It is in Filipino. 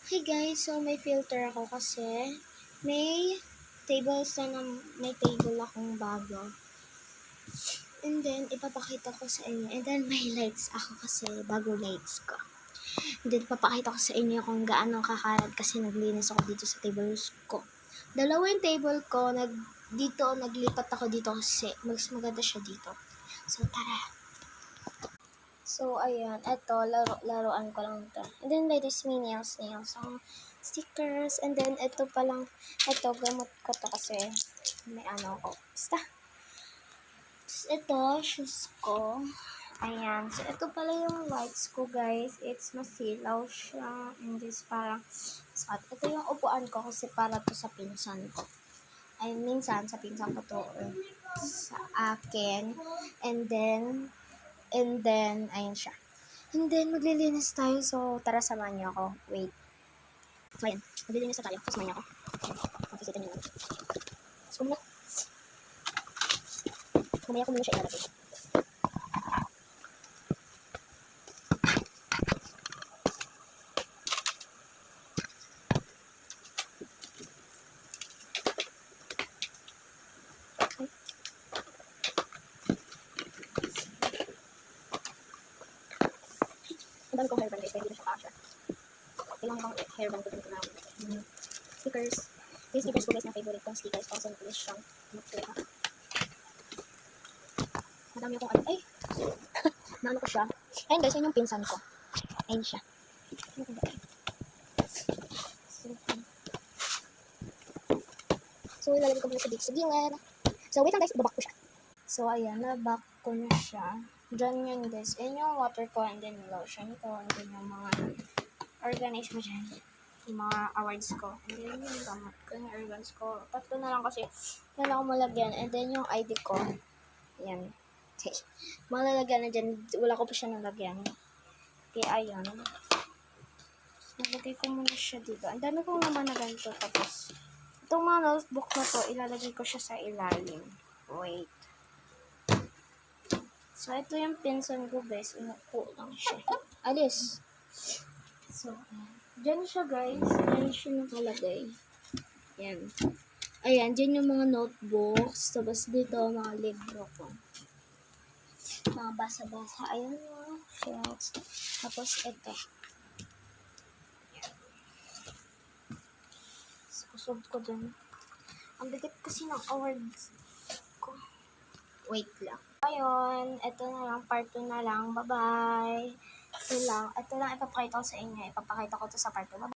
Hey guys, so may filter ako kasi may may table akong bago. And then, ipapakita ko sa inyo. And then, may lights ako kasi bago lights ko. And then, ipapakita ko sa inyo kung gaano kakalat kasi naglinis ako dito sa tables ko. Dalawa yung table ko, naglipat ako dito kasi mas maganda siya dito. So, tara! So, ayan. Ito, laruan ko lang ito. And then, may this nails, stickers. And then, ito, gamot ko to kasi may ano ko. Basta. Ito, shoes ko. Ayan. So, ito pala yung lights ko, guys. It's masilaw siya. And this parang sad. Ito yung upuan ko kasi para to sa pinsan ko. Ay, minsan sa pinsan ko to sa akin. And then, ayan siya. And then, maglilinis tayo. So, tara, samahan niyo ako. Wait. So, ayan. Maglilinis na tayo. So, samahan niyo ako. Makikita niyo lang. So, mamaya ko muna siya ilalagay. Ang dami kong hairband guys, kaya hindi na siya kasha. Kailangan kong hairband ko dito na stickers. Yung stickers ko guys na favorite kong stickers kasi mabilis siyang magkuha. Madami akong ano. Ay! Naano ko siya. Ayun guys, yun yung pinsan ko. Ayun siya. So, ilalagay ko muna siya dito sa gilid. So, wait lang guys, ibabak ko siya. So, ayan, nabak ko na siya. Diyan yun guys. Ayan yung water ko and then lotion ko. And then yung mga organize mo dyan. Yung mga awards ko. And then yung gamot ko, yung organs ko. Tatlo na lang kasi yan ako malagyan. And then yung ID ko. Ayan. Malalagyan na dyan. Wala ko pa siya nalagyan. Kaya ayan. Nalagay ko muna siya dito. Ang dami kong naman na ganito. Tapos, itong mga notebook na to, ilalagay ko siya sa ilalim. Wait. So, ito yung pinsan ko, guys. Inupo lang siya. Alis. So, dyan siya, guys. Dyan siya nakalagay. Yan. Ayan, dyan yung mga notebooks. Tapos dito, mga libro ko. Mga basa-basa. Ayan yung shelves. Tapos, ito. Susod ko dun. Ang bigat kasi ng awards ko. Wait lang. Ayun, ito na lang, part 2 na lang. Bye-bye. Ito lang ipapakita ko sa inyo. Ipapakita ko to sa part 2. Bye-bye.